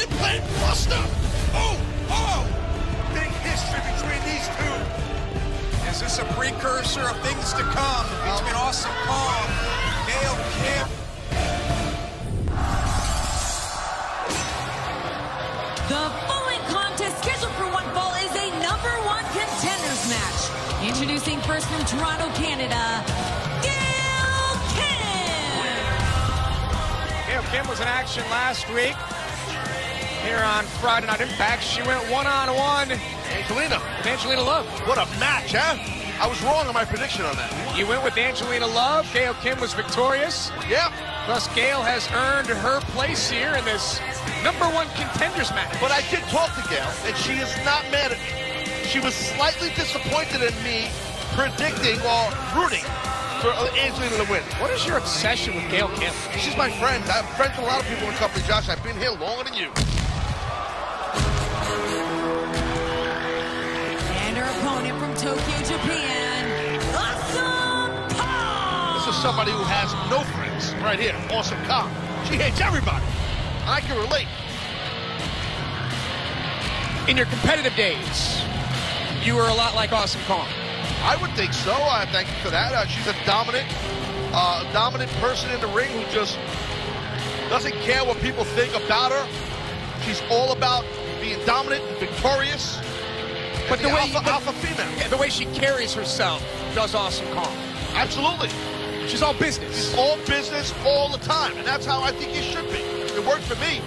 biplane buster. Oh, oh. Big history between these two. Is this a precursor of things to come between Awesome Kong, Gail Kim? The following contest scheduled for one fall is a #1 contenders match. Introducing first from Toronto, Canada, Gail Kim. Gail Kim was in action last week here on Friday Night Impact. She went one-on-one with Angelina Love. What a match, huh? I was wrong on my prediction on that. You went with Angelina Love. Gail Kim was victorious. Yeah. Thus, Gail has earned her place here in this #1 contenders match. But I did talk to Gail, and she is not mad at me. She was slightly disappointed in me predicting or rooting for Angelina to win. What is your obsession with Gail Kim? She's my friend. I'm friends with a lot of people in the company, Josh. I've been here longer than you. And her opponent from Tokyo, Japan, Awesome Kong. This is somebody who has no friends right here. Awesome Kong. She hates everybody. I can relate. In your competitive days, you were a lot like Awesome Kong. I would think so. Thank you for that. She's a dominant person in the ring who just doesn't care what people think about her. She's all about being dominant and victorious. But the way alpha female. Yeah, the way she carries herself does Awesome Kong. Absolutely. She's all business. She's all business all the time, and that's how I think you should be. It worked for me.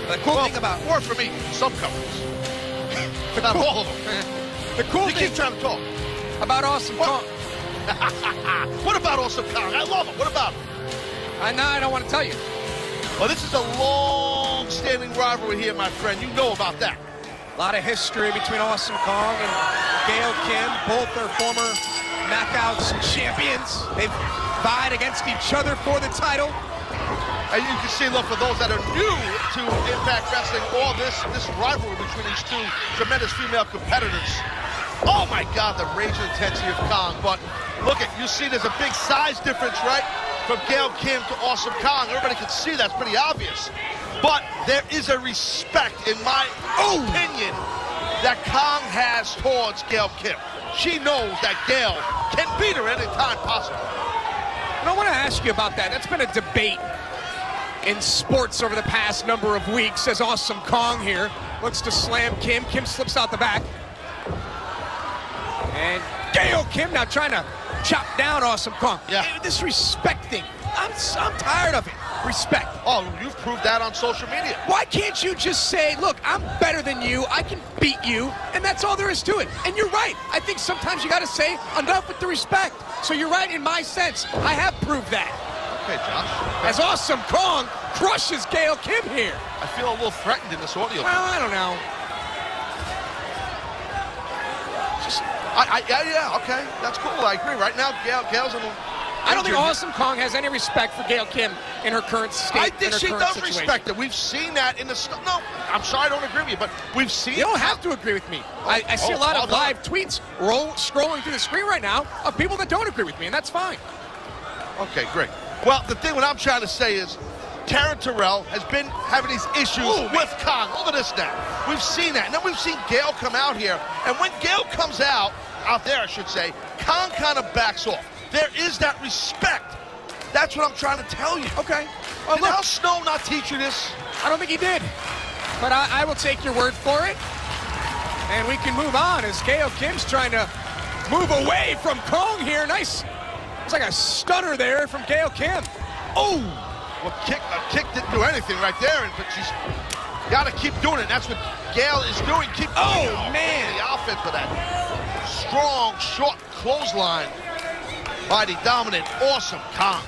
The cool thing about it worked for me. Some companies, but not all of them. The cool You thing keep trying to talk. about Awesome Kong. What about Awesome Kong? I love him. What about him? I don't want to tell you. Well, this is a long-standing rivalry here, my friend. You know about that. A lot of history between Awesome Kong and Gail Kim. Both are former Knockouts champions. They've vied against each other for the title. And you can see, look, for those that are new to Impact Wrestling, all this rivalry between these two tremendous female competitors. Oh my God, the rage and intensity of Kong. But look at, you see there's a big size difference, right? From Gail Kim to Awesome Kong. Everybody can see that's pretty obvious. But there is a respect, in my opinion, that Kong has towards Gail Kim. She knows that Gail can beat her any time possible. And I want to ask you about that. That's been a debate in sports over the past number of weeks as Awesome Kong here looks to slam Kim. Kim slips out the back. And Gail Kim now trying to chop down Awesome Kong. Yeah. Disrespecting. I'm tired of it. Respect. Oh, you've proved that on social media. Why can't you just say, look, I'm better than you, I can beat you, and that's all there is to it? And you're right. I think sometimes you got to say enough with the respect. So you're right in my sense. I have proved that. Okay, Josh. As Awesome Kong crushes Gail Kim here. I feel a little threatened in this audio. Well, I don't know. Yeah, okay. That's cool. I agree. Right now, Gail's in a... I don't think Awesome Kong has any respect for Gail Kim in her current state. I think she does situation. respect it. We've seen that in the... No, I'm sorry I don't agree with you, but we've seen... You don't have to agree with me. I see a lot of live tweets scrolling through the screen right now of people that don't agree with me, and that's fine. Okay, great. Well, the thing what I'm trying to say is Taryn Terrell has been having these issues with Kong. Look at this now. We've seen that. And then we've seen Gail come out here. And when Gail comes out there, I should say, Kong kind of backs off. There is that respect. That's what I'm trying to tell you. Okay. Did Al Snow not teach you this? I don't think he did. But I will take your word for it. And we can move on as Gail Kim's trying to move away from Kong here. Nice. It's like a stunner there from Gail Kim. Oh! Well, a kick didn't do anything right there, but she's got to keep doing it. That's what Gail is doing. Keep doing it. Man. The offense for that strong, short clothesline by the dominant, Awesome Kong.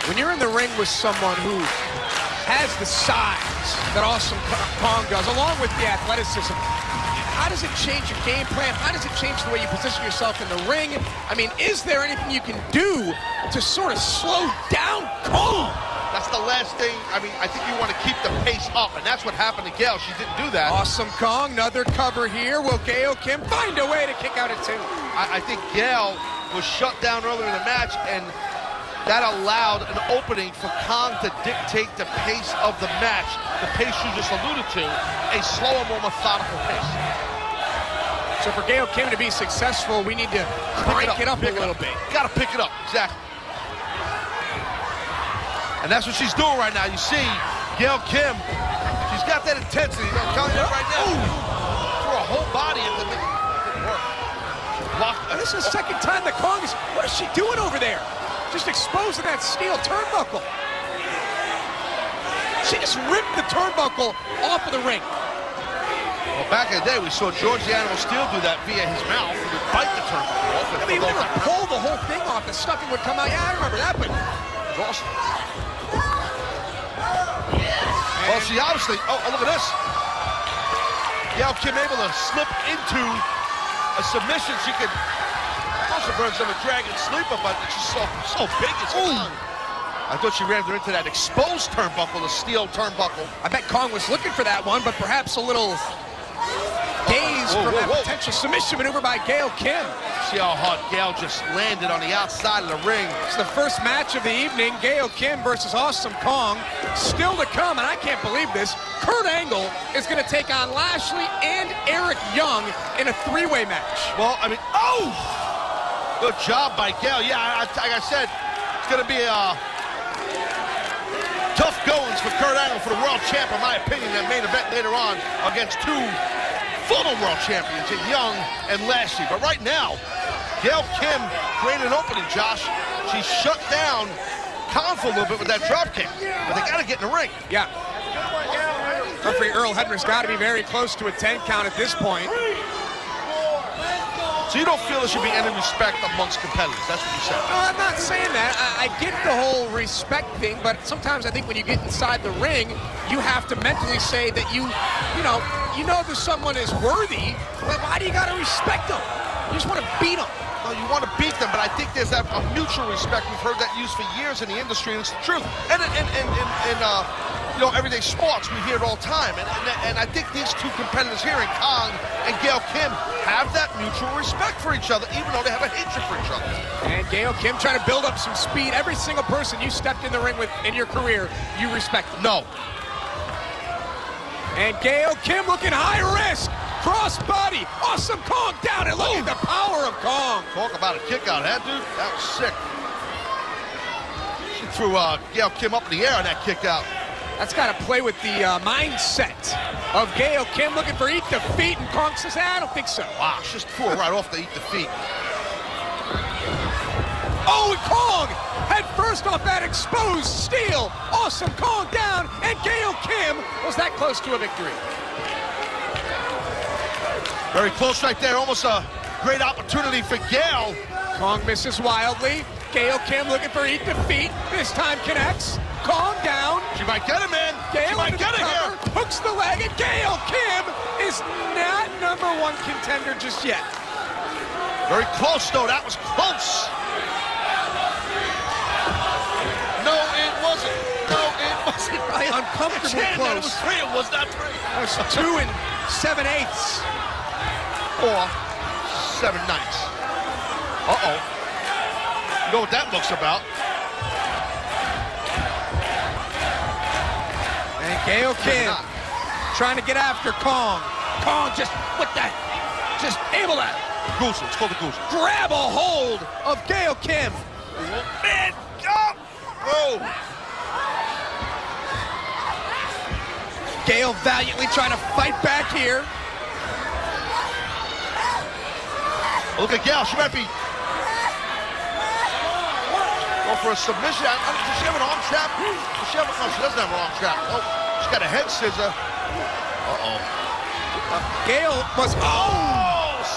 When you're in the ring with someone who has the size that Awesome Kong does, along with the athleticism, how does it change your game plan? How does it change the way you position yourself in the ring? I mean, is there anything you can do to sort of slow down Kong? That's the last thing. I mean, I think you want to keep the pace up, and that's what happened to Gail. She didn't do that. Awesome Kong, another cover here. Will Gail Kim find a way to kick out at two? I think Gail was shut down earlier in the match, and that allowed an opening for Kong to dictate the pace of the match, the pace you just alluded to, a slower, more methodical pace. So for Gail Kim to be successful, we need to crank it up a little bit. Got to pick it up, exactly. And that's what she's doing right now. You see, Gail Kim, she's got that intensity. I'm telling you that right now. For a whole body, it didn't work. This is the second time that Kong is, what is she doing over there? Just exposing that steel turnbuckle. She just ripped the turnbuckle off of the ring. Well, back in the day, we saw George the Animal Steel do that via his mouth. He would bite the turnbuckle off. I mean, he would pull the whole thing off. The stuffing would come out. Yeah, I remember that, but it was awesome. Well, she obviously, oh, look at this. Gail Kim able to slip into a submission. She could, most of birds of a dragon sleeper, but it's just so big. It's Kong. I thought she ran her into that exposed turnbuckle, the steel turnbuckle. I bet Kong was looking for that one, but perhaps a little dazed from that potential submission maneuver by Gail Kim. See how hard Gail just landed on the outside of the ring. It's the first match of the evening, Gail Kim versus Awesome Kong. Still to come, and I can't believe this, Kurt Angle is going to take on Lashley and Eric Young in a three-way match. Well, I mean, good job by Gail. Yeah, like I said, it's going to be tough goings for Kurt Angle for the world champ, in my opinion, that main event later on against two former world champions in Young and Lashley. But right now, Gail Kim created an opening, Josh. She shut down Kong for a little bit with that drop kick, but they got to get in the ring. Yeah. Referee Earl Hebner's got to be very close to a 10 count at this point. So you don't feel there should be any respect amongst competitors? That's what you said. No, I'm not saying that. I get the whole respect thing, but sometimes I think when you get inside the ring, you have to mentally say that you know that someone is worthy, but why do you got to respect them? You just want to beat them. No, you want to beat them, but I think there's a mutual respect. We've heard that used for years in the industry, and it's the truth. And in everyday sports, we hear it all the time. And I think these two competitors here in Kong and Gail Kim have that mutual respect for each other, even though they have a hatred for each other. And Gail Kim trying to build up some speed. Every single person you stepped in the ring with in your career, you respect them. No. And Gail Kim looking high risk. Crossbody. Awesome Kong down, and look at the power of Kong. Talk about a kick out, huh, dude? That was sick. She threw Gail Kim up in the air on that kick out. That's got to play with the mindset of Gail Kim looking for eat the feet, and Kong says, I don't think so. Wow, she just threw her right off the eat the feet. Oh, and Kong head first off that exposed steel. Awesome Kong down, and Gail Kim was that close to a victory. Very close right there, almost a great opportunity for Gail. Kong misses wildly. Gail Kim looking for eat the feet. This time connects. Kong down. She might get him, man. Gail she might get it here. Hooks the leg, and Gail Kim is not #1 contender just yet. Very close, though. That was close. No, it wasn't. No, it wasn't. Uncomfortably close. It was 3. It was not 3. That was 2 7/8. Or 7/9. Uh-oh. You know what that looks about. And Gail Kim trying to get after Kong. Kong just able to Goose. It's called the goose. grab a hold of Gail Kim. Man, go! Whoa! Gail valiantly trying to fight back here. Look at Gail. She might be go for a submission. Does she have an arm trap? Does she have no, she doesn't have an arm trap. Oh, she's got a head scissor. Uh-oh. Gail was,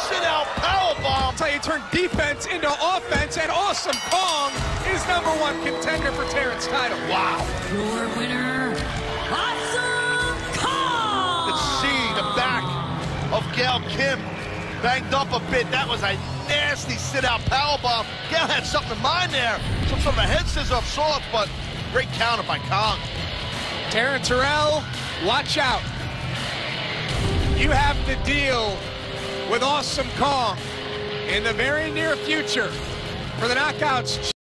sit-out powerbomb. That's how you turn defense into offense, and Awesome Kong is #1 contender for Terrence title. Wow. Your winner, Awesome Kong. You can see the back of Gail Kim banged up a bit. That was a nasty sit-out powerbomb. Gail had something in mind there. Some sort of a head scissor of sorts, but great counter by Kong. Terrence Terrell, watch out. You have to deal with Awesome Kong in the very near future for the Knockouts